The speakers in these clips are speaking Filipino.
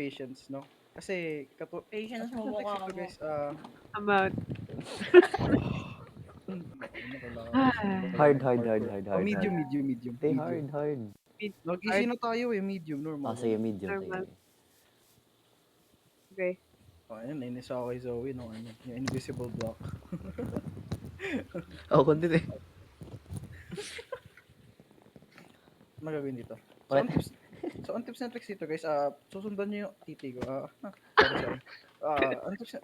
patience, no? Kasi, Patience mo anti-syntax mukha ito mo. guys, Amount. ano, kailangan ko Ay. simulan Hard, ng hard, hard, parkour. hard, Oh, hard, hard. medium. Stay hard, hard. Nag-easy na tayo eh, medium, Ah, normal sige, lang. medium. Normal. Sige. Okay. Oh, ayun, nainis ako kay Zoe nung ano, yung invisible block. Ako kon din eh. Ano gagawin dito? What? Ang tips and tricks dito guys, susundan nyo yung titi ko. Sorry. Ang tips,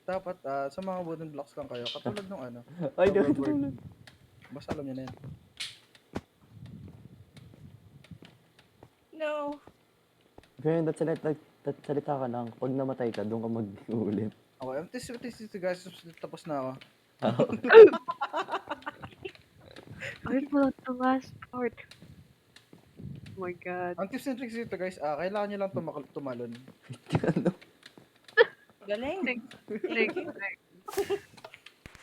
dapat sa mga wooden blocks lang kayo, katulad nung ano, Ay, di World ako War tulad. II. Basta alam nyo na yan. No. Ganyan, salita ka lang. Pag namatay ka, doon ka mag-ulit. Okay, ang tips dito guys, tapos na ako. Ay, wala the last part. Oh my god. Ang tips and tricks dito guys, kailangan nyo lang tumalon. Ano? Galing. Thank you.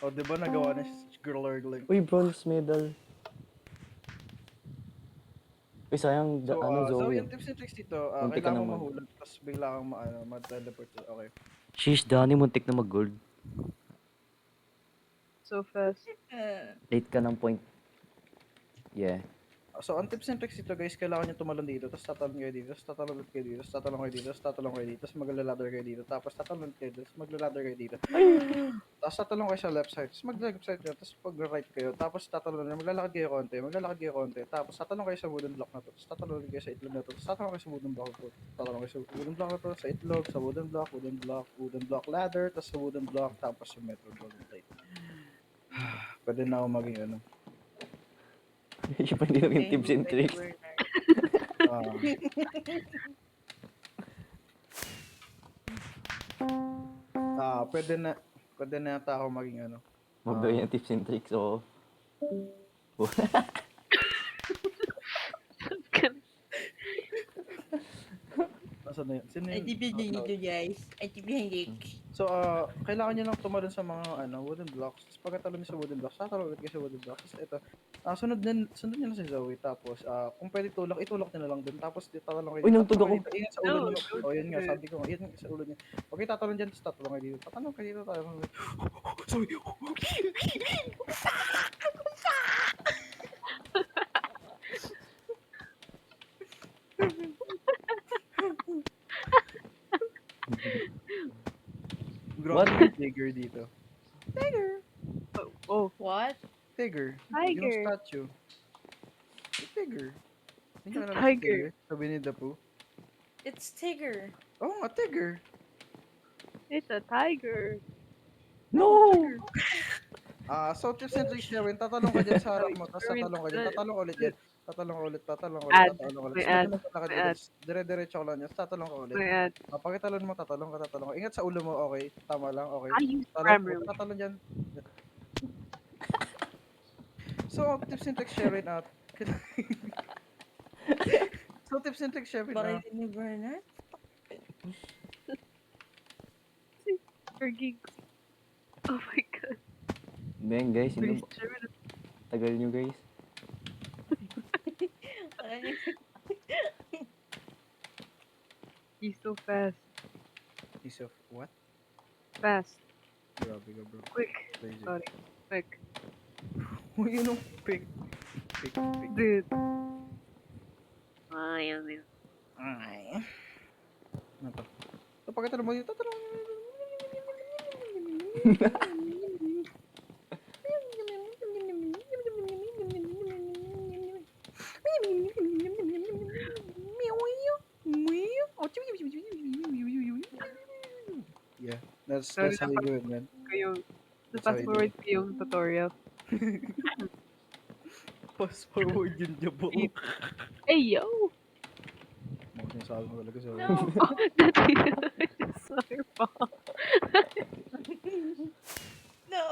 O, di ba nagawa na si Girl Ergling? Uy, bronze medal. Uy, sayang, So, so Zoe. yung tips and tricks dito, Muntik ka kailangan mo naman. mahulog, tapos bigla kang ma-teleport. Okay. Sheesh, Danny, muntik na mag-gold. So fast. Late ka ng point. Yeah. So, ang tips and tricks dito guys, kailangan nyo tumalon dito, tapos tatalon kayo dito, tapos tatalon ulit kayo dito, tapos tatalon kayo dito, tapos tatalon kayo dito, tapos magla-ladder kayo dito, tapos tatalon kayo dito, tapos magla-ladder kayo dito. Tapos tatalon kayo sa left side, tapos mag-left side kayo, tapos pag-right kayo, tapos tatalon na, maglalakad kayo konti, tapos tatalon kayo sa wooden block na to, tapos tatalon kayo sa itlog na to, tapos tatalon kayo sa wooden block na to, tatalon kayo sa wooden block na to, sa itlog, sa wooden block ladder, tapos sa wooden block, tapos sa metal golden plate. Pwede na ako maging ano. Yung pa din yung tips and tricks. Pwede na yata ako maging ano. Magbigay yung tips and tricks, oo. Nasaan na yun? Sino I yun? tip behind you guys. I tip behind you. So, kailangan nyo lang tumalon sa mga wooden blocks. Tapos pagkatalon nyo sa wooden blocks, tatalon ulit kayo sa wooden blocks. Tapos ito, sunod nyo na si Zoe. Tapos, kung pwede itulak nyo na lang din. Tapos, tatalon kayo. Uy, nangtog ako. Ingat sa ulo No, nyo. don't O, yun nga, do it. sabi ko. Ingat sa ulo nyo. Okay, tatalon dyan, tapos tatalon kayo dito. Tatalon kayo dito, tatalon kayo. Zoe! What? Grabe yung Tigger dito. Oh, What? Tigger. Tiger. Yung statue. Yung Tigger. Hindi nyo alam si Tiger. Tigger. Sabi ni Dapu. It's Tigger. Oo nga, Tigger. it's a tiger. No! So tips and tricks gawin, tatalong ka dyan sa harap mo, tapos tatalong ka dyan, tatalong ulit yan, tatalong ulit, Add. tatalong ulit, May tapos add. medyo maglakad May dito, add. tapos dire-diretso ka lang yan, tapos tatalong ka ulit. Ayan. Pagkatalon mo, tatalong ka. Ingat sa ulo mo, okay? Tama lang, okay? I use Talon, primarily. tatalon dyan. So, tips and tricks sharing out. So, tips and tricks sharing Bakit out. ni Bernard? For gigs. Oh my god. Ben, guys, Please, sino share it. tagal nyo, guys. He's so fast. Piece of what? Fast. Grabe ka, bro. Quick. Crazy. Sorry. Quick. Uy, yun yung pick. Dude. Ayan yun. Ay. Ano to? So, pagkatalon mo dito, tatalong. Yeah, that's how you do it, man. Yung, That's how fast you do forward it. ko yung tutorial. Fast forward yun, Jabo. Hey, yo! Mga sinasabi mo talaga sa No. That's not your fault. No.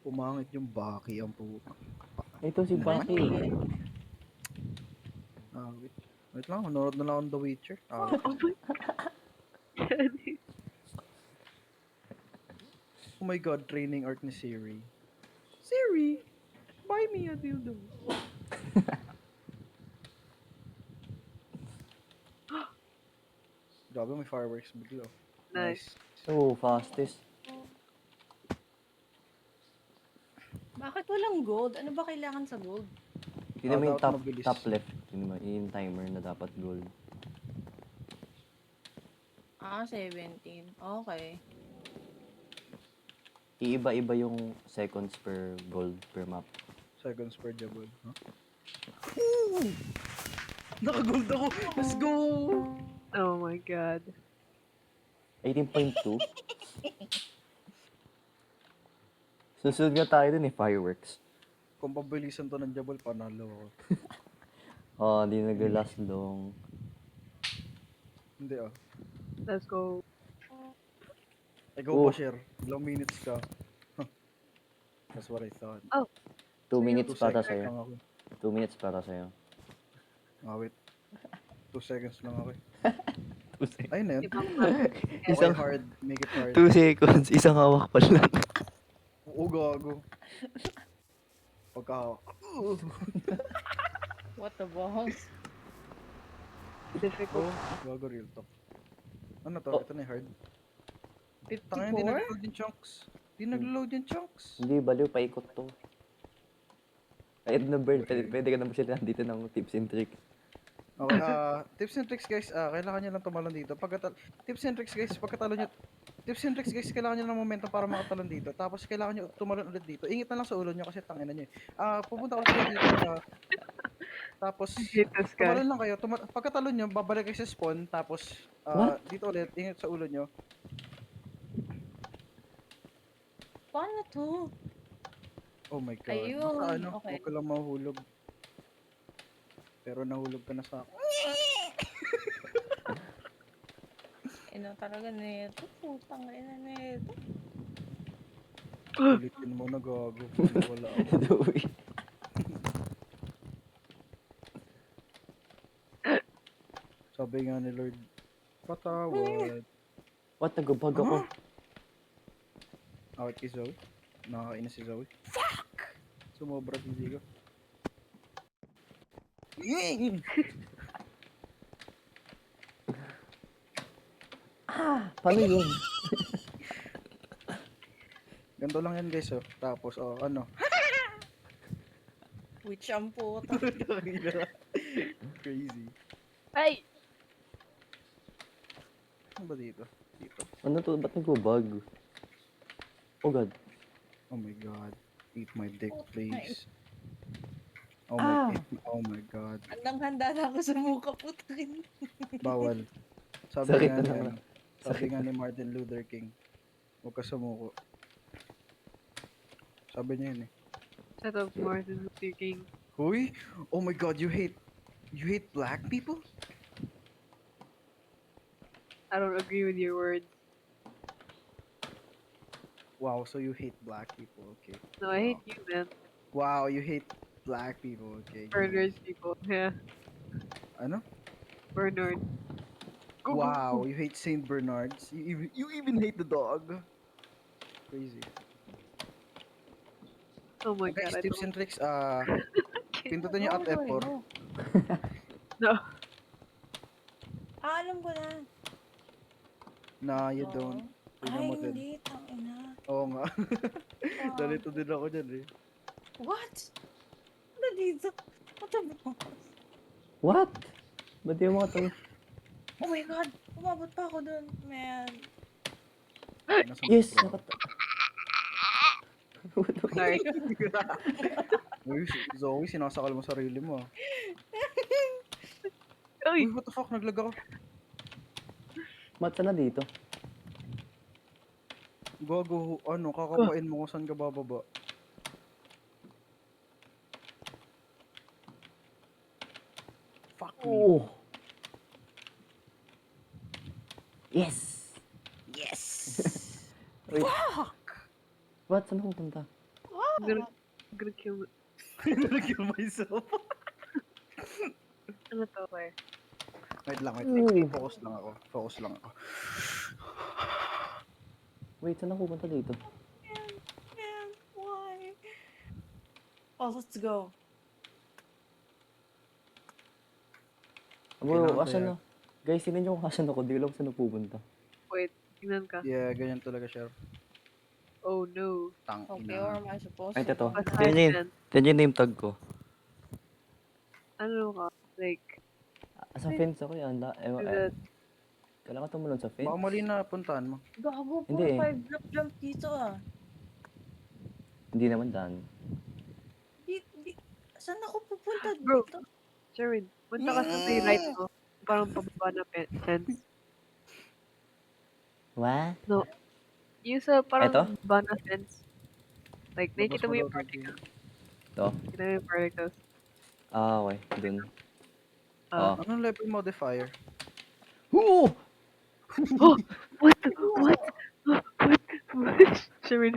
Pumangit yung Baki ang puta. Ito si Baki. Wait lang, manonood na lang ako ng The Witcher. Oh Oh my god, training art ni Siri. Siri, buy me a dildo. Grabe, may fireworks bigla. Nice. So, fastest. Bakit walang gold? Ano ba kailangan sa gold? Tingnan mo yung dapat mabilis. top left. Tingnan mo, yung timer na dapat gold. 17. Okay. Iiba-iba yung seconds per gold per map. Seconds per jabon. Huh? Naka-gold ako! Let's go! Oh my god. 18.2. Susunod nga tayo dun eh, fireworks. Kung pabilisan to ng jabol, panalo ako. Oh, di nag-last long. Hindi ah. Let's go. Ikaw Oh. ba, Sher? Ilang minutes ka? That's what I thought. 2 minutes 2 para seconds sa'yo. lang ako. 2 minutes para sa'yo. Wait. 2 seconds lang ako. 2 seconds. Ayun na yun. Ibang map. Okay, Isang- hard. Make it hard. 2 seconds, isang hawak pa lang. Oo, gago. Pagkahawak. What the balls? Difficult. Gago, real talk. Ano to? Oh. Ito na yung hard. Tangin, hindi 54? nag-load yung chunks. Hindi nag-load yung chunks. Hindi, baliw, paikot to. Kahit na burn, pwede ka naman sila dito ng tips and trick. Okay, tips and tricks guys, kailangan nyo lang tumalon dito. Tips and tricks guys, kailangan nyo ng momentum para makatalon dito. Tapos kailangan nyo tumalon ulit dito. Ingit na lang sa ulo nyo kasi tangina nyo eh. Pupunta ulit kayo dito tapos Hit the sky. tumalon lang kayo. Pagkatalon nyo, babalik kayo sa spawn. Tapos What? dito ulit, ingit sa ulo nyo. Paano to? Oh my god. Ayun, Basta ano, okay. huwag ka lang mahuhulog. Pero nahulog ka na sa akin. Ino talaga nito. Putang ina nito. Ulitin mo na gago. Wala ako. Uy. Sabi nga ni Lord, patawad. What, nagubag ako. Awit kay Zoe. Nakakainis si Zoe. Fuck! Sumobra si Zico. Paano yun? Ganto lang yan guys oh. Tapos ano. Witch ang puta. Crazy. Ay! Ano ba dito? Dito. Ano to? Ba't nagubag? Oh god. Oh my god. Eat my dick Oh, please. Oh Ah! oh my god. Handang-handa na ako sa mukha putain. Bawal. Sabi Sakit nga na ni, naman. ano, sabi nga ni Martin Luther King. Huwag ka sumuko. Sabi niya yun eh. Shut up, Martin Luther King. Huy? Oh my god, you hate black people? I don't agree with your words. Wow, so you hate black people, okay. No, I hate you, man. Wow, you hate black people, okay. Bernard's people. Yeah. Ano? Bernard. Go, go, Wow, go. you hate Saint Bernards. You even hate the dog. Crazy. Oh my Guys, god, I tips don't and tricks, care. pindutin niyo at F4. No. Alam ko na. Na you Oo. don't. Ay, Tingnan mo din. hindi. Tangina. Oo nga. Wow. Dalito din ako dyan eh. What? Ano dito? What the fuck? What? Ba't yung mga to? Oh my god. Umabot pa ako dun, man. Nasa Yes! bro. Sorry. Uy, Zoe, sinasakal mo sarili mo. Uy! Uy, what the fuck? Naglag ako. Matsa na dito. Gago, ano, kakapain mo kung saan ka bababa. Fuck me. Oh! Yes! Yes! Wait, Fuck! what? Saan ako pupunta? I'm gonna kill it. Nag-kill myself. Ano to, where? Wait lang, wait. Ooh. Focus lang ako. Focus lang ako. Wait, saan ako pupunta dito? Man, why? Oh, let's go. Bro, Kailangan asan kaya- na? Guys, sino nyo kung kasan ako? Di ko alam kung saan pupunta. Wait, tingnan ka. Yeah, ganyan talaga siya. Oh no. Tang Okay, ina. or am I supposed Ay, to? ito. What Tingnan nyo yun. happened? Tingnan nyo yung name tag ko. Ano ka? Like, Sa fence ako yan. is it, Kailangan tumalon sa fence. Baka mali na puntahan mo. Gago po, Hindi. 5 block jump dito ah. Hindi naman daan. Saan ako pupunta Bro. dito? Sherwin, punta ka sa may right mo. Parang pababa na fence. What? Yung sa parang Eto? baba na fence. Like, Labas nakikita mo yung daw particles. Ito? Nakikita mo yung particles. Okay. Dun. Ah. Anong level modifier? Oo! What? What? What? Sherwin,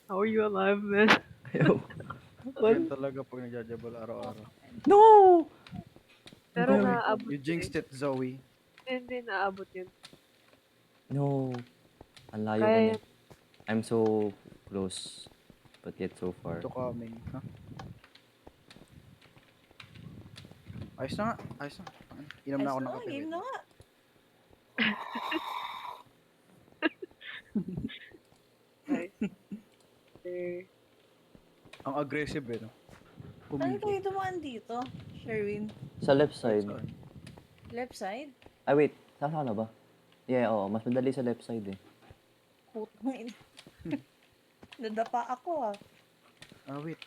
how are you alive, man? Ayaw. Ganyan talaga pag nagjajabal araw-araw. No! Pero Ang dami. naaabot You jinxed it, Zoe. Hindi, naaabot yun. No. Ang layo ko Kaya, na. I'm so close. But yet so far. Ito coming. Ha? Ayos na nga. Ayos na. Inom na ako ng kape. Game wait. na nga. nice. Okay. Ang aggressive eh, no? Saan kayo dumaan dito? Sherwin? Sa left side. Saan? Left side? Ay, wait. Saan na ba? Yeah, oo. Mas madali sa left side eh. Putang ina. Nadapa ako ah. Ah, wait.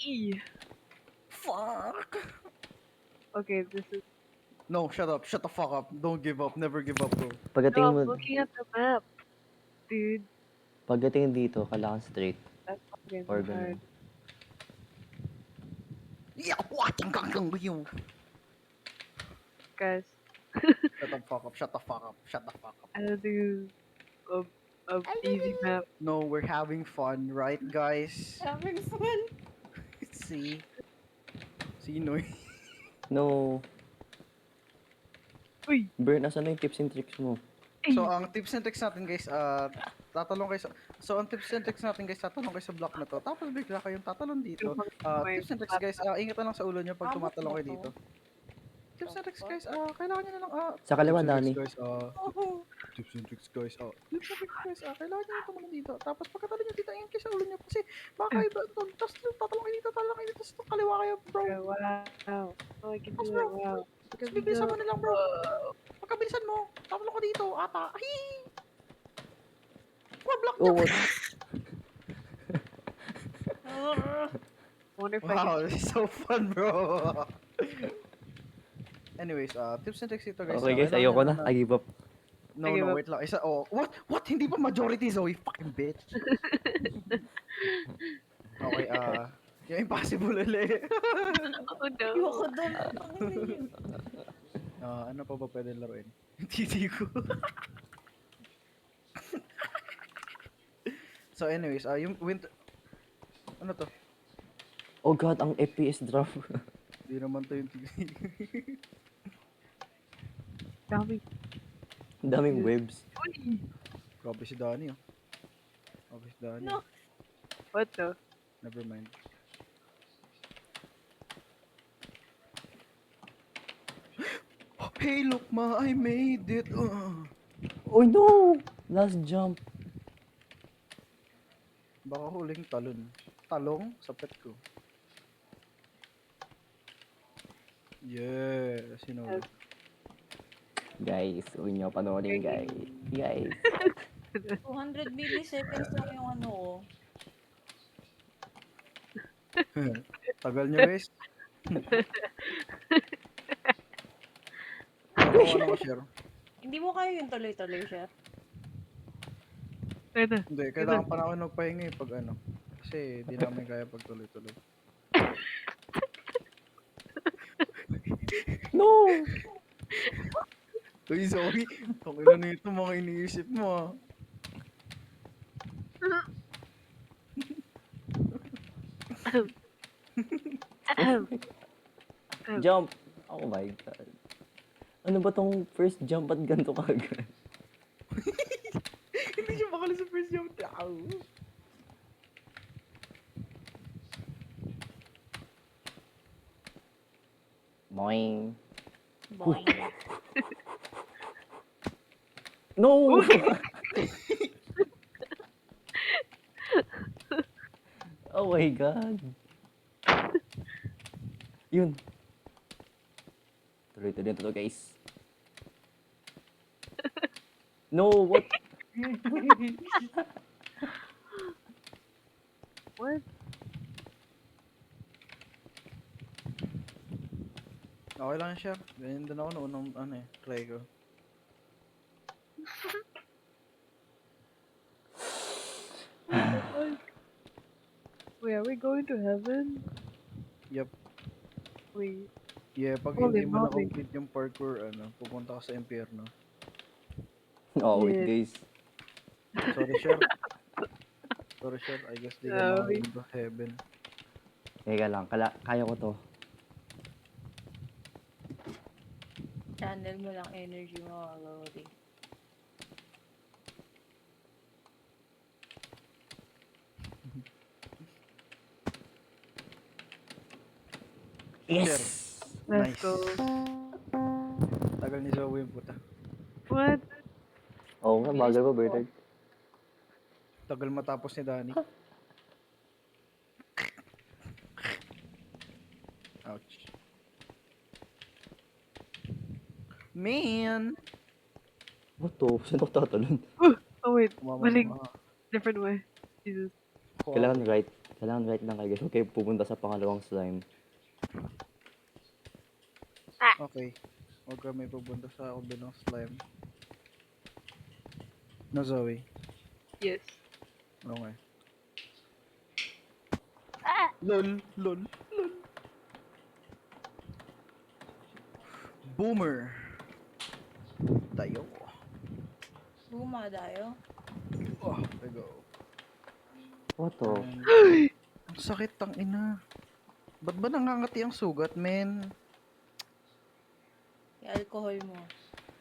Eee. Fuck! Okay, this is. No, shut up. Shut the fuck up. Don't give up. Never give up, bro. Pagdating No, mo, I'm looking at the map. Dude, pagdating dito, kailangan straight. that's fucking Or hard. ganun. Yeah, watching gang you. Guys, Shut the fuck up. Shut the fuck up. Shut the fuck up. I don't do a easy map. No, we're having fun, right, guys? Having fun. See? Sino eh? No. Uy! Burn, asan na yung tips and tricks mo? So, ang tips and tricks natin, guys, tatalong kayo sa... So, ang tips and tricks natin, guys, tatalong kayo sa block na to. Tapos bigla kayong tatalon dito. Tips and tricks, guys, ingatan lang sa ulo nyo pag Abot tumatalong ba kayo to? dito. Tips and tricks, guys, kailangan nyo na lang, Sa kaliwa, tips and Dani. tricks, guys, tips and tricks, guys, tips and tricks, guys, kailangan nyo na tumalon dito. Tapos pagkatalon nyo dito, ingatan kayo sa ulo nyo. Kasi, baka kayo, tapos tatalong kayo dito, tatalong kayo dito, tapos kaliwa kayo, bro. Wow. Oh, I can do Tapos, that. bro, Wow. tapos bibilisan mo na lang, bro. Pagkabilisan mo, tatalong ka dito, ata. Ahi! Block Oh, what? Wonder if I Wow, can. this is so fun, bro. Anyways, tips and tricks ito, guys. Okay guys, ayoko na. I give up. No, I give no, up. wait lang. Isa, what? What? Hindi pa majority, Zoe? Fucking bitch. Okay, yung impossible ulit. Oh no. Ayoko doon. Ano pa ba pwede laruin? Titi ko. So anyways, yung winter... Ano to? Oh god, ang FPS drop. Hindi naman to yung titi. Dami. Ang daming webs. Uy! Grabe si Danny, oh. Grabe si Danny. No. What the? Never mind. Hey, look ma, I made it. Oh no! Last jump. Baka huling talon. Talong sa pet ko. Yeah, sino? Yes. Guys, huwag niyo panoorin guys. Guys. 200 milliseconds lang yung ano ko. Tagal niyo, guys. Ano ko share? Hindi mo kayo yung tuloy-tuloy siya. Ano? Hindi, kailangan pa namin magpahinga pag ano. Kasi di namin kaya pag tuloy-tuloy. No! Uy, sorry. Kung ilan na ito mga iniisip mo, ah. Jump! Oh my god. Ano ba tong first jump at ganito kagad? Hindi siya makala sa first jump. Ow. Boing. Boing. No! Oh my God. Yun. Tuloy-tuloy na to, guys. No, what? What? Okay lang siya. Ganyan din ako noong unang ano eh, try ko. God. Wait, are we going to heaven? Yup. Wait. Yeah, pag Holy hindi mo moly. na-complete yung parkour, ano, pupunta ka sa impyerno. Oh, wait, Yeah. guys. Sorry, Sher. Sorry, Sher. I guess di ka Sorry. makakapunta sa heaven. Teka lang, kaya ko to. Channel mo lang energy mo, Lodi. Yes! Let's Nice. go. Tagal ni Zoe yung puta. What? Oo nga, bagal pa, Bernard. Tagal matapos ni Danny. Ouch. Man! What to? Saan ako tatalon? Oh wait, Kumama maling. mga Different way. Jesus. Kailangan right. Kailangan right lang kayo, guys. Okay, pupunta sa pangalawang slime. Okay. Huwag ka may pupunta sa kabilang slime. No, Zoe. Yes. Okay. Lol, lol, lol. Boomer. Tayo. Buma tayo. Oh, there go. What to? Ang sakit tang ina. Ba't ba nangangati ang sugat, men? Yung alcohol mo.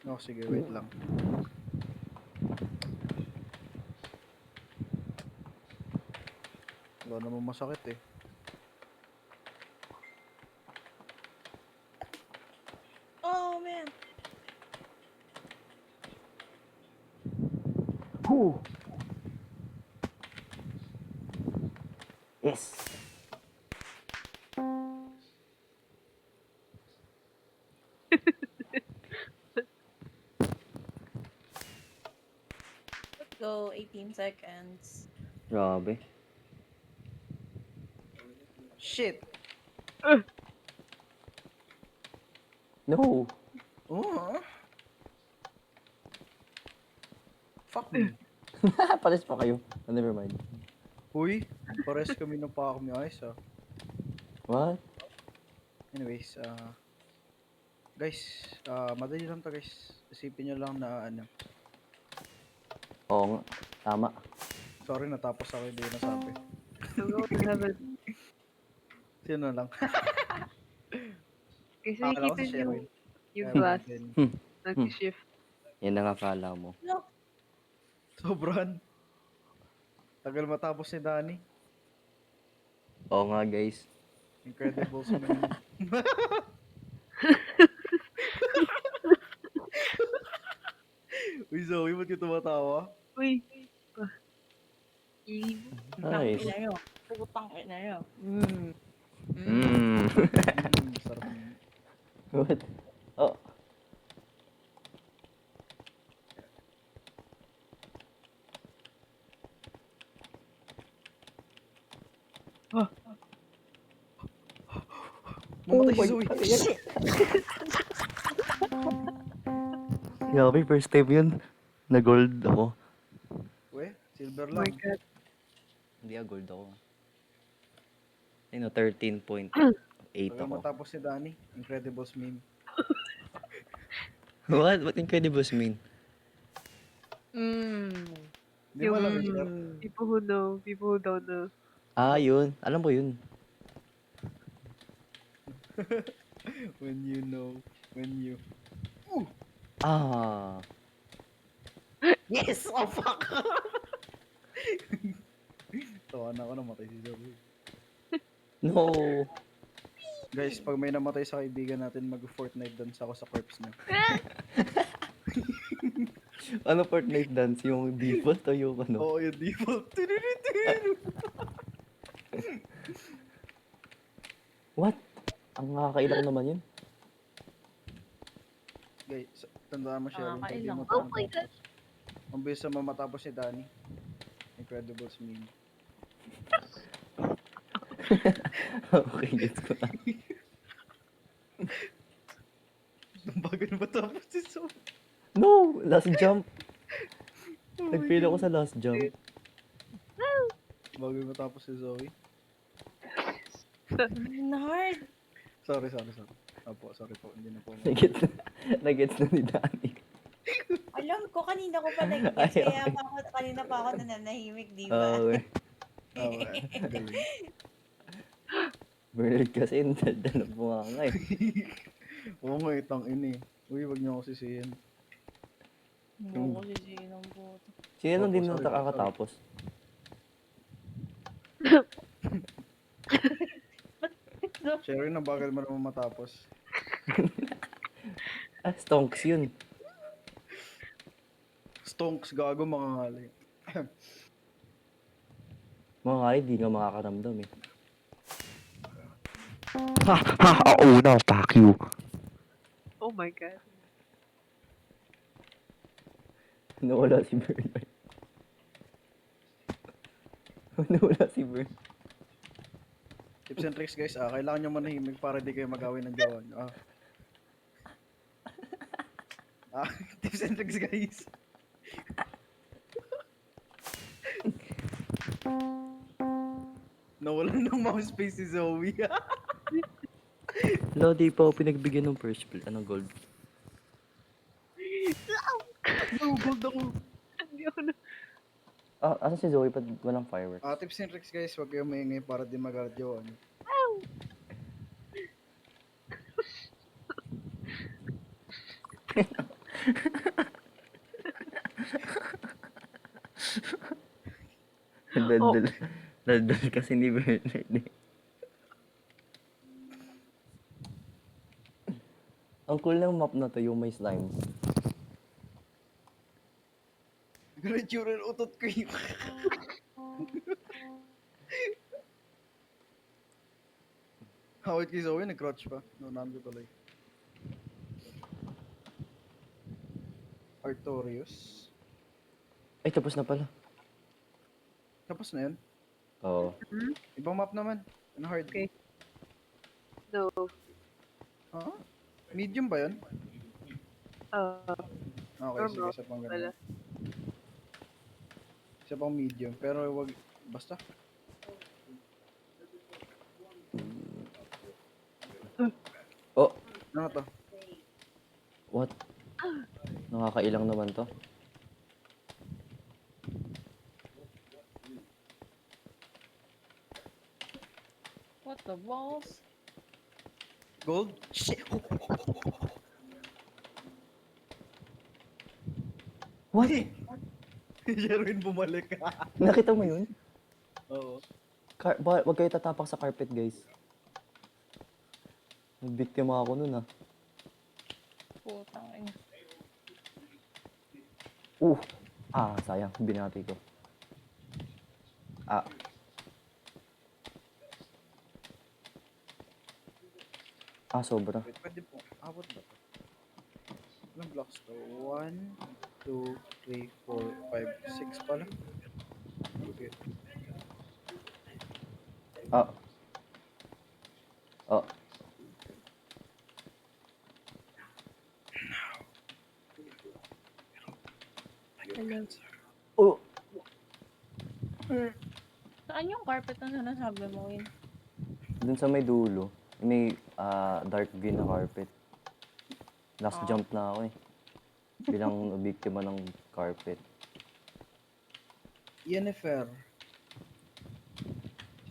Oh, sige, wait lang. Wala namang masakit eh. Oh, man. Whew. Yes! Let's go. 18 seconds. Grabe. Shit! No! Oh, fuck me. Pares pa kayo. Oh, never mind. Uy, pares kami ng pa kami ayos ah. What? Anyways, guys, madali lang to guys. Isipin nyo lang na ano. Oo nga. Tama. Sorry, natapos ako hindi ko nasabi. I'm going to heaven. Sino lang? Kasi Akala ko si nakikita Sherwin. yung Ewan glass. din. Nag-shift. Yan ang akala mo. No. Sobrang. Tagal matapos ni Danny. Oo nga, guys. Incredibles man. Uy, Zoe, ba't ka tumatawa? Uy. Putang Nice. ina nyo. Putang ina nyo. Mm. Sarap. What? Oh. Mamatay Oh si my Zoe. God. Grabe, first time yun. Na-gold ako. We, silver Oh my lang. god. Hindi gold ako. Ayun, 13.8 Tagal ako. matapos ni Danny. Incredibles meme. What? What Incredibles mean? Di ba alam yun, sir? People who know, people who don't know. Ah, yun. Alam ko yun. When you know, when you... Ah. Yes! Oh, fuck! Tawa na ako namatay si Zoe. No. Guys, pag may namatay sa kaibigan natin, mag-Fortnite dance ako sa corpse niya. Ano Fortnite dance? Yung default o yung ano? Oo, yung default. What? Ang nakakailang naman yun. Guys, tandaan mo siya. Pag di Nakakailang. mo Oh my matapos. Ang bilis na mamatapos ni Danny. Incredibles meme. Okay, gets ko na. Ang bagal matapos si Sob. No! Last jump! Nag-fail ako sa last jump. Bagal matapos si Zoe. Na hard. Sorry. Opo, sorry po. Hindi na po. Nagets na ni Danny. Alam ko, kanina ko pa nag-guess. Ay, Kaya okay. pa ako, kanina pa ako nananahimik, di ba? Okay. Galing. Bernard kasi nadala po nga eh. Oo nga, itang ini. Uy, wag niyo ako sisihin. Hindi ko sisihin ng boto. Sino nang Opo, din sorry, nakakatapos? Sherry, na bagal mo naman matapos. Ah, stonks yun. Stonks, gago, mga ngali. Mga nga di nga makakaramdam eh. Una, fuck you. Oh my god. Nawala si Bernard. Nawala si Bernard. Tips and tricks, guys. Kailangan nyo manahimik para di kayo mag-away ng jawa nyo. Tips and tricks, guys. Nawalan ng mouse space si Zoe. Wala, di pa ako pinagbigyan ng first play. Anong gold? No, gold ako. Hindi ako na. Ah, asan si Zoe? Pag walang fireworks. Tips and tricks, guys. Huwag kayong maingay para di mag-away jawa nyo. Daldal. Daldal kasi ni Bernard eh. Ang cool ng map na to, yung may slime. Ganun yung ng utot ko yun. Hawit kay Zoe, nag-crouch pa. No, nando tuloy. Artorius. Ay, tapos na pala. Tapos na yun. Oo. Ibang map naman. Ano hard? Okay. No. Medium ba yun? Okay, sige, Normal isa pang pala. ganun. Isa pang medium. Pero wag, basta. Oh, Ano to? what? Nakakailang naman to. What the balls? Gold? Shit! What? Sherwin bumalik. Nakita mo yun? Oo. Wag kayo tatapak sa carpet, guys. Nagbiktima ako nun ah. Putang ina. Sayang. Binati ko. Sobra. Wait, pwede po. Abot ba to? Ilang blocks to? 1, 2, 3, 4, 5, 6 pala. Okay. Hello. Oh! Saan yung carpet na sinasabi mo, Win? Dun sa may dulo, may dark green na carpet. Last jump na ako eh. Bilang biktima ng carpet. Yennefer.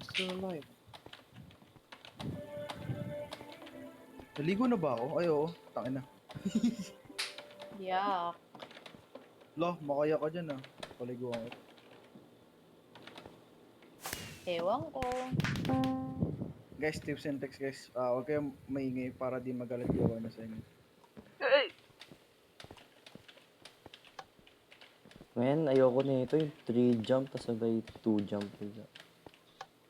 She's still alive. Naligo na ba ako? Ay, oo. Tangin na. Yeah. Lo, makaya ka dyan ah. Paligo ako. Ewan ko. Guys, tips and tricks guys. Huwag kayong maingay para di magalit yung ano sa inyo. Ay! Man, ayoko na ito yung 3 jump, tas sabay 2 jump.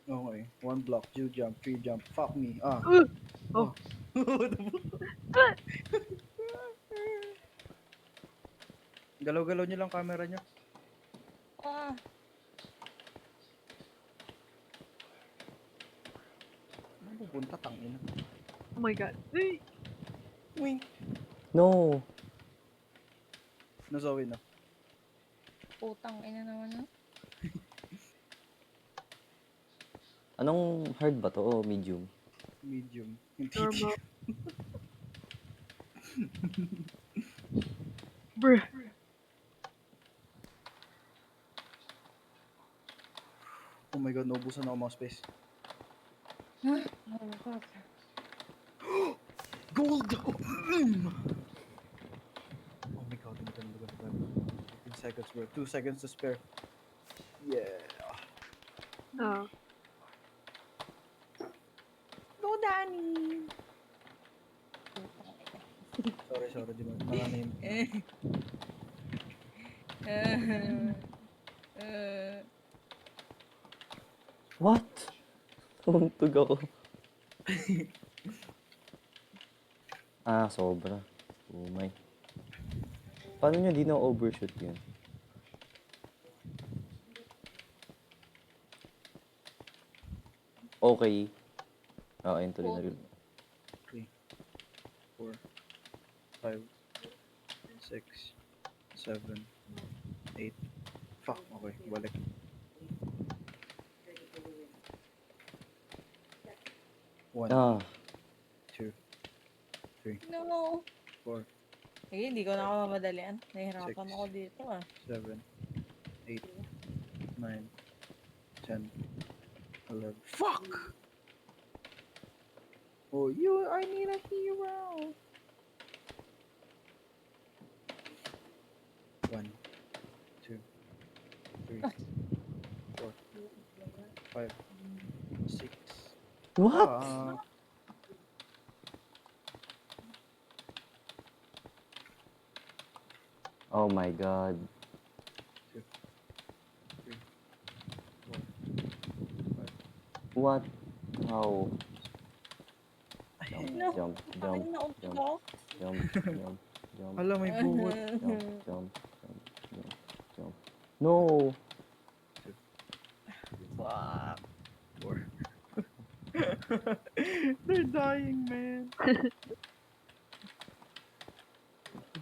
Okay. 1 block, 2 jump, 3 jump. Fuck me. Oh. Galaw-galaw nyo lang camera nyo. Ah, Ano pupunta? Tangina. Oh my god. Ay! Wink. No! Na Zoe na. putang ina naman, no? Anong hard ba to? O medium? Medium. Hindi. Normal. Bruh. Oh my god, naubusan ako mga space. Oh my God. Gold! Oh my god, ang ganda. 15 seconds bro. 2 seconds to spare. Yeah. Oh. Go, Danny! Putang ina. Sorry, di ba? Malalim. What? Tuntog ako. Sobra. Oh my. Paano nyo di na-overshoot yun? Okay. Ayun tuloy na rin. 3, 4, 5, 6, 7, 8. Fuck, okay, balik. 1, Ah, 2, 3, No. 4, Sige, hindi ko na ako mamadalian. Nahihirapan Six. ako dito, ah. 7, 8, 9, 10, 11. Fuck! Oh, I need a hero! 1, 2, 3, 4, 5, 6. what? Oh my god. 2, 3, 4, 5. What? How? No. Jump, Ay, jump, nauntog jump, ako. jump, jump, jump, Hala, may buhot. jump. No! Fuck. 4. They're dying, man.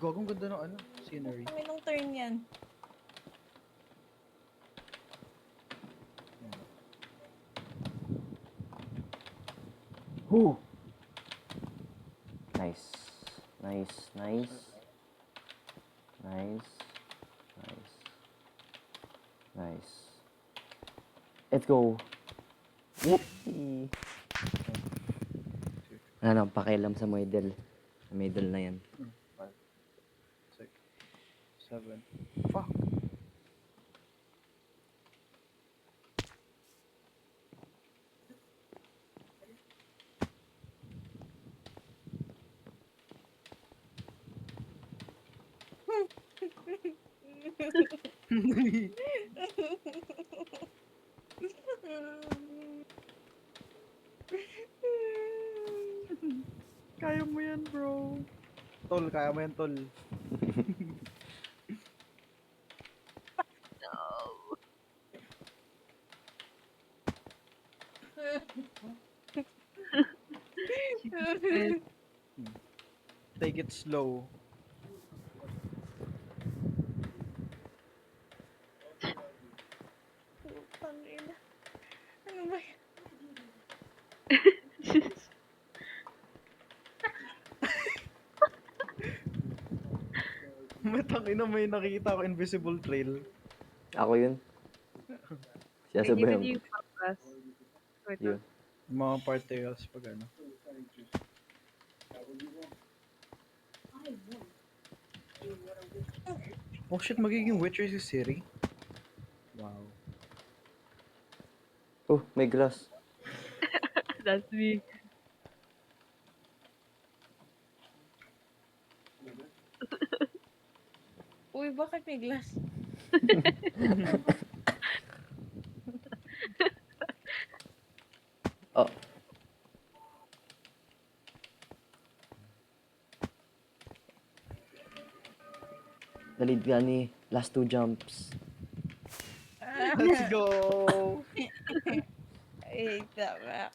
Gagong ganda ng ano, scenery. Ang inong turn yan. Whew! Nice. Nice, nice. Nice. Nice. Nice. Let's go. Yippee! Ano, pakialam sa middle. Sa middle na yan. 5, 6, 7. Fuck. Kaya mo yan, bro. Tol, kaya mo yan, tol. Jesus. Take it slow. Putang ina. Ano ba yan? Matang ina, may nakikita ko invisible trail. Ako yun. Siya Hindi ko sabayan. yung pampas. Wait Yun. Yung mga particles pag ano. Oh shit, magiging Witcher si Siri. Wow. Oh, may glass. That's me. Uy, bakit may glass? Oh, the ka ni. Last 2 jumps. Let's go! Ay, tama.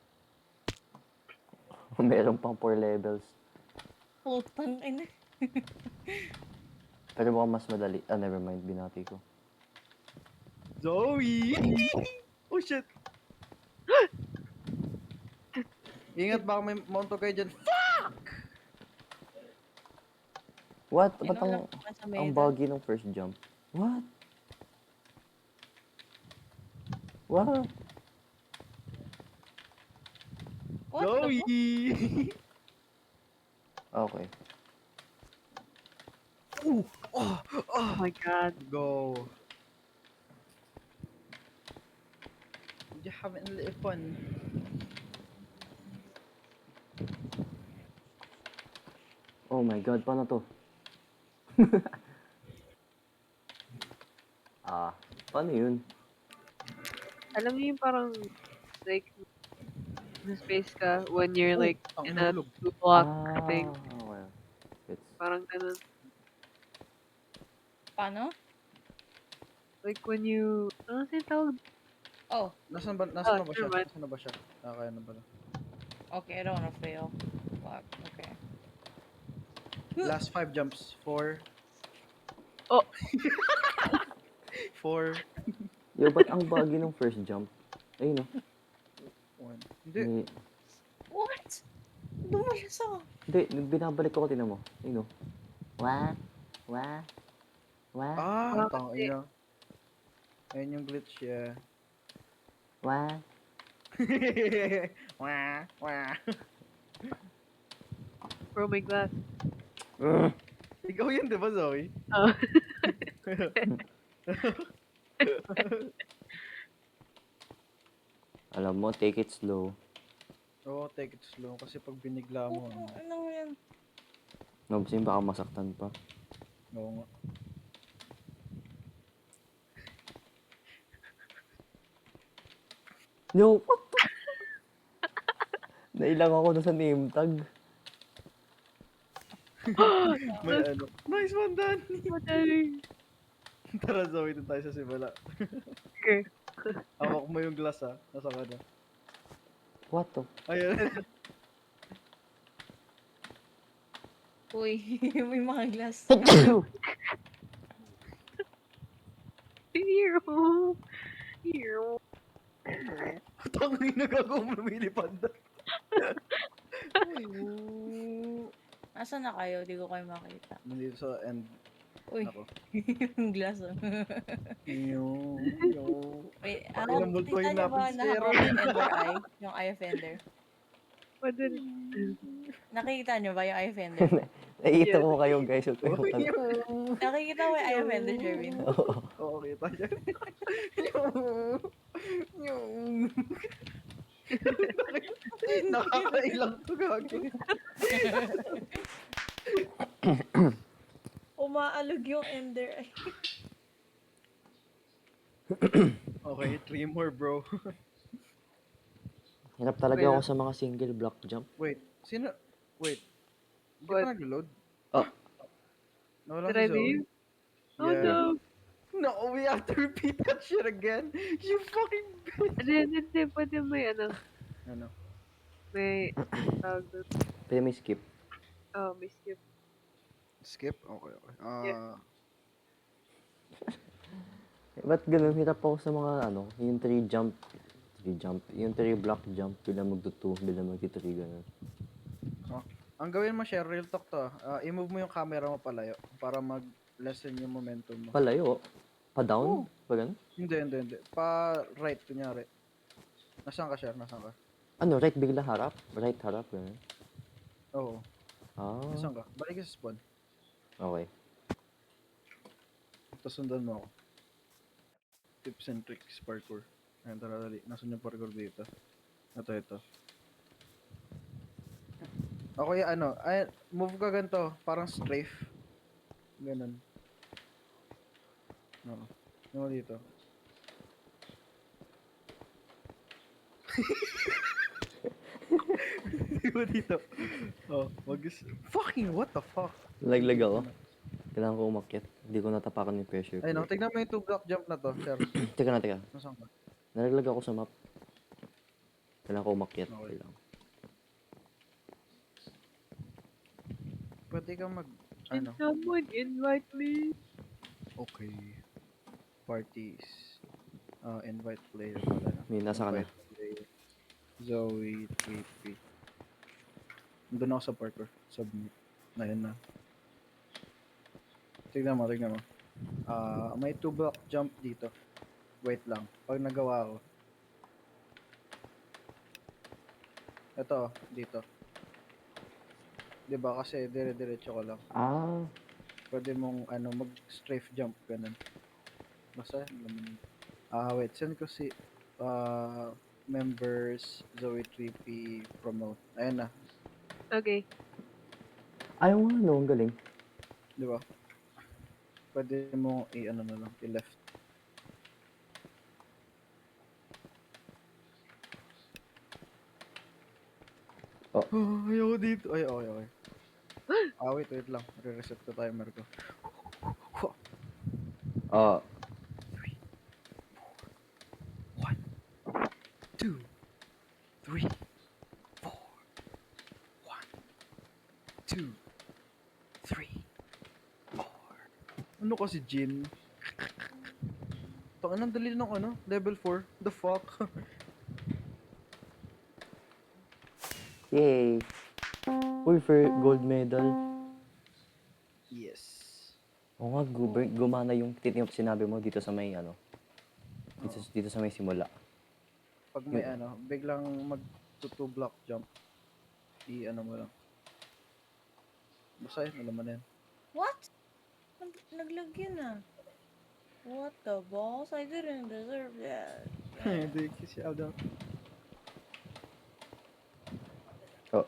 Meron pang 4 levels. Putang ina. Pero mukhang mas madali. Ah, never mind. Binati ko. Zoe! Oh shit! Ingat, baka may monto kayo dyan. What? Ba't Inulang ang, ko sa ang Meda. buggy ng first jump? What? What? What the fuck? Zoe! Okay. Oh my god. Go. You having a little fun. Oh my god, paano to? Paano yun? Alam mo yung parang, like, na space ka when you're like ang in a inahulog. 2 block thing. Okay. It's, Parang ganun. Paano? Like when you, ano siya tawag? Oh, Nasaan na ba siya? never mind. Nasaan na ba siya? Kaya na pala. okay. I don't wanna fail. Fuck. Okay. Last 5 jumps. 4. Oh. 4. yo, ba't ang buggy ng first jump? Ayun oh. 1. Hindi. May- What? Dumalas ako. Hindi, binabalik ko, tinan mo. Ayun oh. Wah? Wah? Wah? Ah, tangina. Ayun yung glitch, yeah. Wah? Wah, wah. Bro, my glass. Ikaw yun, di ba, Zoe? Oh. Alam mo, take it slow. Oo, take it slow. Kasi pag binigla mo, Ano yan? Nobsin, baka masaktan pa. oo nga. No, what the? Nailang ako na sa name tag. May ano. Nice one, Dan! Madali. Tara, Zoe, dun tayo sa simula. Okay. Hawak mo yung glass, ha? Nasa ka na. What the? Ayun. Uy, may mga glass. Hero. Hero. Tangin na gagawin mo lumilipad na. Nasaan na kayo? Di ko kayo makita. Nandito sa end. Uy, Ako. yung glass. Oh. Yung. Wait, Parang ano? multo yung Kita niyo ba lapis nahawak zero. yung Ender Eye? Yung Eye of Ender? Madali. Nakikita niyo ba yung Eye of Ender? Nakikita ko kayo guys. Huwag kayong matal- Nakikita mo yung Eye of Ender, Sherwin? Oo. Oo, kita niya. Yung. Nakakailang to, gagi. Umaalog yung Ender Eye. Okay, 3 more, bro. Hirap talaga Okay ako lang. sa mga single block jump. Wait, sino? Wait. Hindi What? pa nag-load? Oh. Nawala Did si I Zoe. leave? Oh Yeah. no. No, we have to repeat that shit again. You fucking bitch. Hindi. Pwede may ano. Ano? May tawag doon. Pwede may skip. Oh, may skip. Skip? Okay, okay. Yeah. Ba't ganun? Hirap ako sa mga ano, yung 3 jump. Yung 3 block jump. Bilang magto-2, bilang magti-3, ganun. Ang gawin mo, share real talk to. I-move mo yung camera mo palayo para mag-lessen yung momentum mo. Palayo. Pa-down? Pa ganun? Hindi. Pa-right, kunyari. Nasaan ka, share? Nasaan ka? Ano, right bigla harap? Right harap, ganun. Oo. Ah, Nasaan ka? Balik ka sa spawn. okay. Tapos sundan mo ako. Tips and tricks parkour. Ayan, tara dali. Nasaan yung parkour dito? Ito. Okay, ano, ay, move ka ganito, parang strafe. Ganun. Oo. Ano dito? Di ba dito? Oh, fucking what the fuck? Laglag ako. Kailangan ko umakyat. Hindi ko natapakan yung pressure Ay, no, plate. tignan mo yung 2 block jump na to, sir. Teka na, teka. Nasaan ka? Nalaglag ako sa map. Kailangan ko umakyat. Okay. Kailangan. Pwede kang Can ano, someone invite me? okay. Parties. Invite player pala na. May nasa ka na. Invite player. Zoe, 3P. Doon ako sa parkour. Submit. Ayun na. Tignan mo, tignan mo. May 2 block jump dito. Wait lang. Pag nagawa ko. Ito, dito. 'Di ba kasi dire-diretso ko lang. Ah. Pwede mong ano mag-strafe jump ganun. Basta naman. Wait, send ko si members Zoe 3P promote. Ayun na, Okay. Ayaw nga, no? Ang galing. 'di ba? Pwede mo i-ano na lang, i-left. Oh. Ayoko dito. Ay, okay, okay. Wait lang. Re-reset ko timer ko. Ah. 2, 3, 4. 1, 2, 3, 4. Ano kasi Jin? Tangan ang dali ng ano, level 4. The fuck? Yay. Uy, for gold medal. Yes. Oo nga, gumana yung sinabi mo dito sa may ano. Dito sa may simula. Pag may ano, biglang mag 2 block jump. I-ano mo lang. Basta yun, alam mo na yan. What? Naglagyan na. What the balls? I didn't deserve that. Hindi, kasi Aldo. Oh.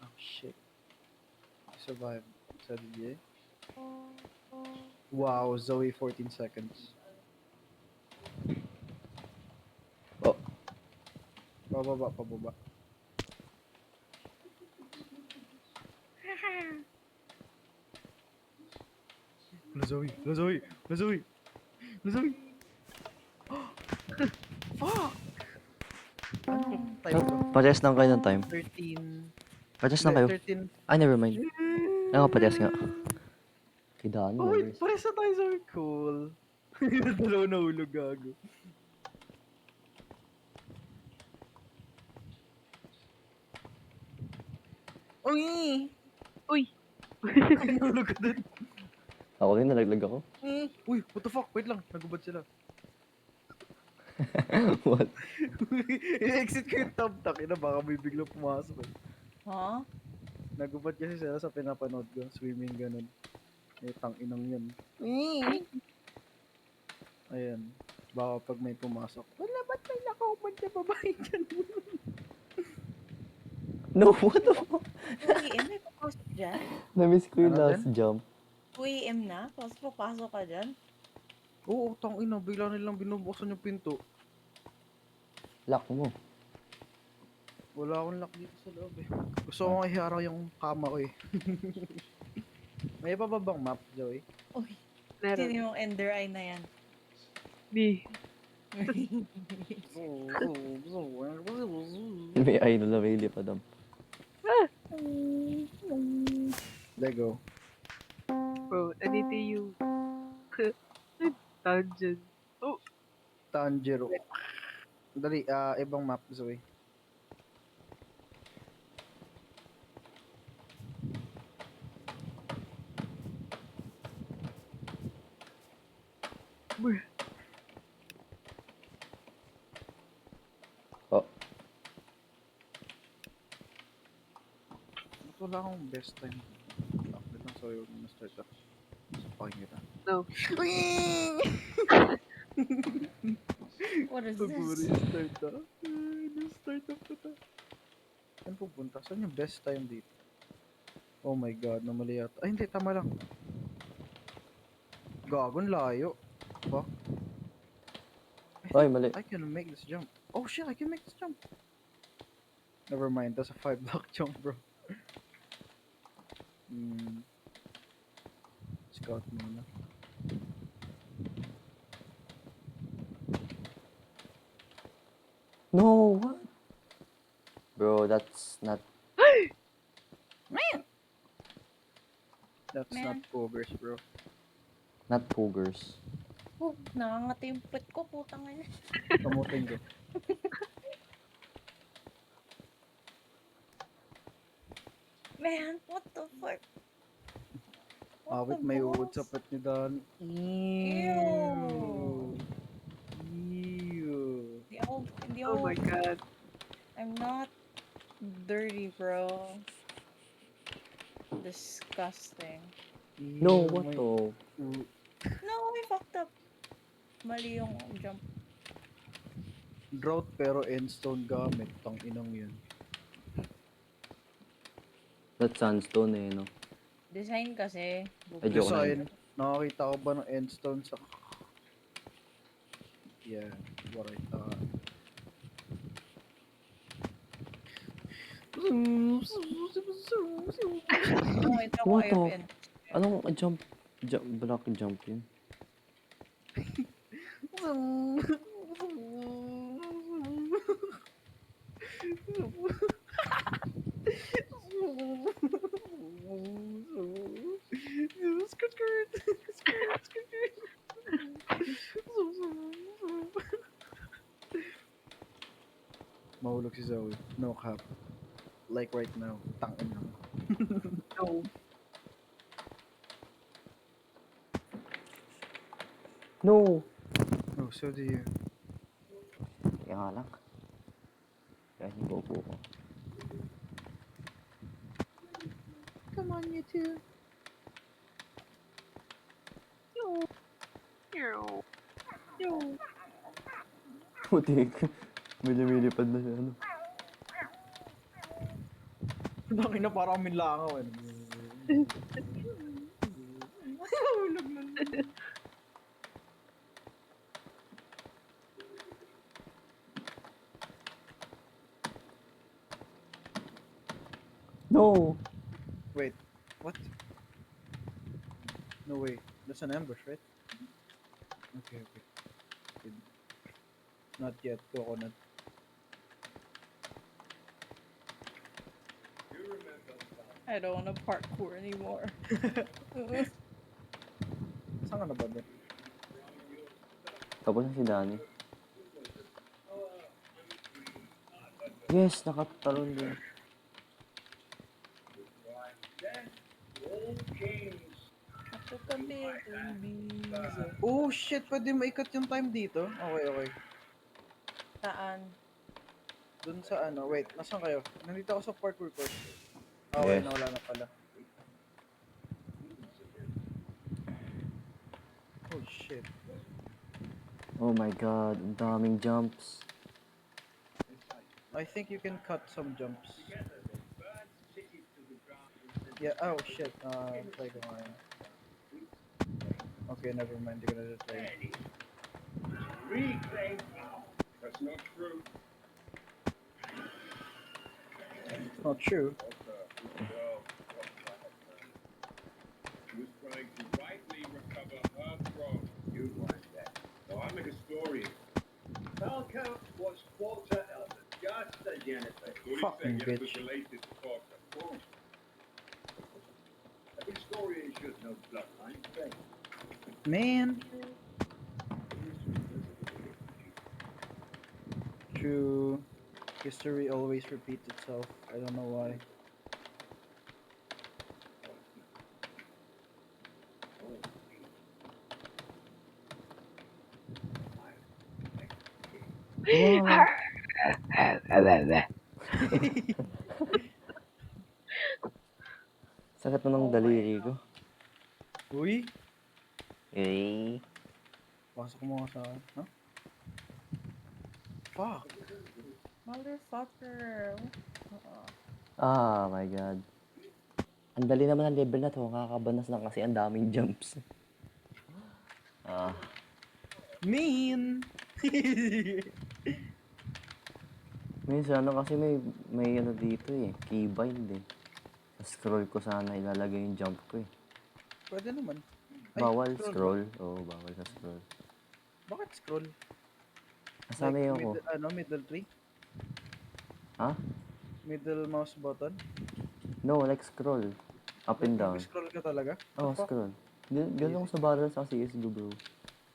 Oh, shit. Survive. Sa DJ. Wow, Zoe 14 seconds. Oh. Pababa. La Zoe. Fuck! Anong time ko? Parehas lang kayo ng time. 13. Parehas lang kayo. 13. Ay, never mind. Ako, parehas nga. Kidaan Oh, mo. wait, pares na tayo sa cool. Dalawa na hulog gago. Uy! Uy! Nahulog ka din. Ako din, nalaglag ako. Uy, what the fuck? Wait lang, nagubad sila. What? I-exit ko yung tab, na baka may biglang pumasok eh. Huh? Nagubad kasi sila sa pinapanood ko, swimming ganun. Tang inang yun. Ayan. Baka pag may pumasok. Wala, ba't may nakaubad na babae dyan? No, what the fuck? 2 AM? May papasok dyan? Na-miss ko yung Ano last jump. 2 AM na? Tapos papasok ka dyan? Oo, tang ina, bigla nilang binubuksan yung pinto. Lock mo. Wala akong lock dito sa loob eh. Gusto kong iharang yung kama ko eh. May pa ba bang map, Joey? Uy, Meron. sino yung ender eye na yan? Me. May ay na lamili pa dam. Lego. Bro, anything you... Tangent. Oh! Tanjiro. Dali, ibang map, Zoe. Oh. Ba't wala akong best time? Wait lang, sorry, huwag mo na-start up. Sapakin kita. No. What is Pag-uri this? yung start up. Na-start up ko ta. Saan pupunta? Saan yung best time dito? Oh my god, namali yata. Ay, hindi, tama lang. Gagon, layo. Fuck. Ay, mali. I can make this jump. Oh shit, I can make this jump. Never mind, that's a 5 block jump, bro. Scout muna. No, what? Bro, that's not... That's not Man. poggers, bro. Not poggers. Oh, nakangati yung puwet ko, putang ina. Kamutin ko. Man, what the fuck? What Awit the may uod balls? sa pet ni Dan. Ew. Ew. Hindi Oh ako, my god. I'm not dirty, bro. Disgusting. No, Ew, what may the... u- No, I fucked up. Mali yung jump. Drought pero endstone gamit. Tang inang yun. That's sandstone eh, no? Design kasi. Ay, joke lang. Design. Nakakita ko ba ng endstone sa... Yeah, what I thought. Nakita ko What the... IFN. Anong jump? Block jump yun? Mahulog si Zoe. No cap. Like right now. Tangin na. No. No! Oh, so do you. Kaya nga lang. Kaya hindi ko upo ko. Come on, you two. Putik. May lumilipad na siya, ano? Nakina na parang kami langaw eh. Hulog na. No! Wait, what? No way. That's an ambush, right? Okay, okay. Good. Not yet, coconut. I don't wanna parkour anymore. Saan ka na ba din? Tapos na si Danny. Yes, nakatalon din. Oh shit, pwede maikot yung time dito? Okay, okay. Saan? Dun sa ano, wait, nasan kayo? Nandito ako sa parkour course. Okay, Yes. nawala na pala. Oh shit. Oh my god, ang daming jumps. I think you can cut some jumps. Yeah, oh shit, try ko nga yun. Okay, never mind, di ko na try. That's not true. It's not true. She was trying to rightly recover her throne. You like that. So I'm a historian. Falcao was quarter elder, just as Jennifer. Fucking Yennefer bitch. was related to Quarter. Of course. A historian should know bloodline. Man! True. History always repeats itself. I don't know why. Wow. Sakit na ng daliri ko. Uy! Eh. Pasok mo nga sa akin. Huh? Fuck! Motherfucker. Ah, my God. Ang dali naman ang level na to. Nakakabanas lang kasi ang daming jumps. Ah, Mean! minsan ano kasi may ano dito eh. Keybind eh. Sa scroll ko sana ilalagay yung jump ko eh. Pwede naman. Ay, Bawal ba? scroll. Oo, bawal sa scroll. Bakit scroll? Nasanay ako. Middle tree? Ha? Middle mouse button? No, like scroll. Up and down. Scroll ka talaga? Oo, The fuck? scroll. Ganun ako sa barrel sa CSGO, bro.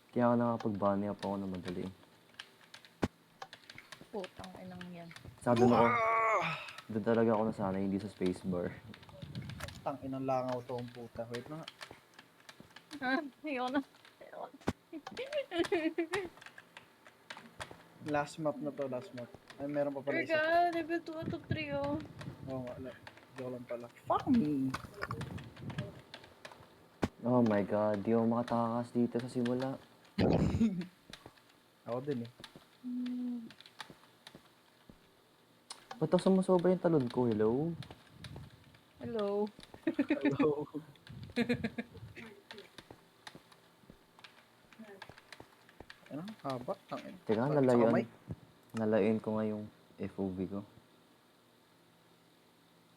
Kaya ako nakapag-bunny up ako na madali. Putang inang yan. Sa doon ako. Doon talaga ako nasanay, hindi sa spacebar. Tang inang langaw to ang puta. Wait na nga. Ayoko na. Last map na to, last map. Ay, meron pa pala isa. Erga, level 2 out of 3 oh. Oo nga, joke lang pala. Fuck me! Oh my God, di ako makatakas dito sa simula. Ako din eh. Ba't ako sumusobra yung talon ko? Hello? Hello. Hello. Ano? Haba? Tangin. Teka, Sa lalayuan. kamay? Lalayuan ko nga yung FOV ko.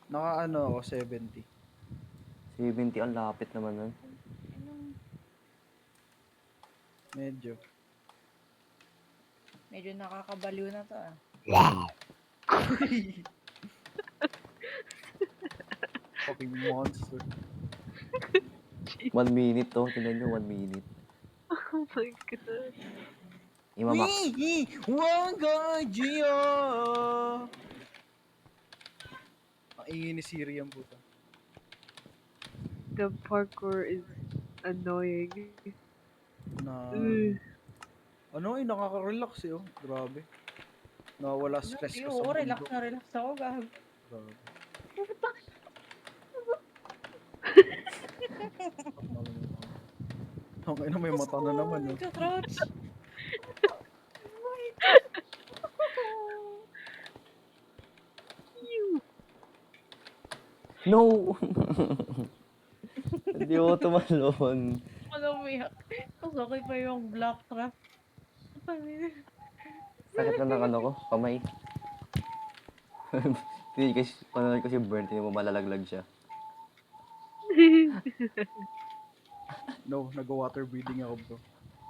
Naka ano ako, 70. 70, ang lapit naman nun. Medyo. Medyo nakakabaliw na to ah. Fucking monster. 1 minute to, tingnan nyo, 1 minute. Oh my God. Imamax. Wanga Gio! Ang ingin ni Siri ang puta. The parkour is annoying. Na... Ugh. Ano eh, nakaka-relax eh oh. Grabe. Nawala stress ko sa Oo, relax mundo. na relax ako gag. Grabe. Okay na, may mata na naman oh. Nagka-crouch. No! Hindi ako tumalon. Ano umiyak. Tapos okay pa yung block trap. Sakit na ng ano ko, kamay. Hindi kasi, panonood ko si Burn, hindi mo malalaglag siya. No, nag-water breathing ako bro.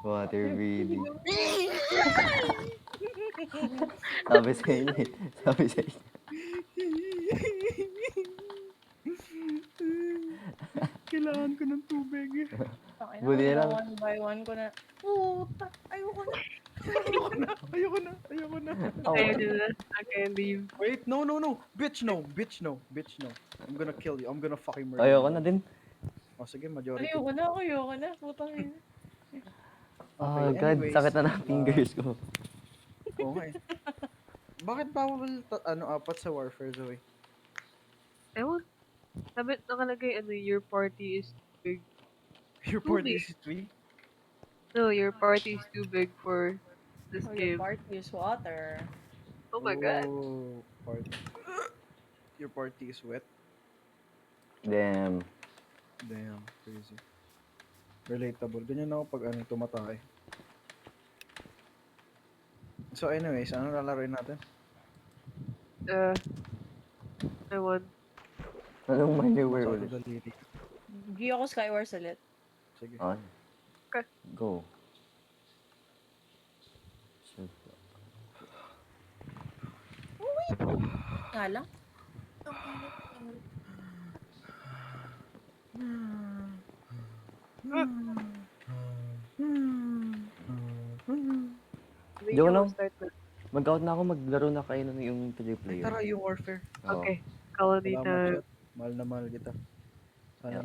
Water breathing. Sabi sa inyo eh. Sabi sa inyo. Kailangan ko ng tubig. Buti na lang. One by one ko na. Puta, ayoko na. Ayoko na. Ayaw nila. I can leave. Wait, no. Bitch, no. I'm gonna kill you. I'm gonna fucking murder Ayoko you. na din. Oh, sige, majority. Ayoko na. Putang ina. Oh Okay, God, anyways, sakit na ng fingers ko. Oo nga eh. Bakit bawal apat sa Warfare, Zoe? Ewan. Sabi, nakalagay, your party is too big. Your party is 3? No, your party is too big for this Oh, your game. party is water. Oh my God. Oh, party. Your party is wet? Damn. Damn, crazy. Relatable. Ganyan ako pag tumatay. So anyways, ano lalaroin natin? Ewan. Anong maneuver Masyado ulit? daliri. Gi ako Skywars ulit. Sige. Ah. Okay. Go. Nga lang. Hindi Joke nyo lang. start na. Mag-out na ako, maglaro na kayo ng yung 3 player. Tara, yung Warfare. Oo. Okay. Colony Salamat, na. chat. Mahal na mahal kita. Sana Yeah.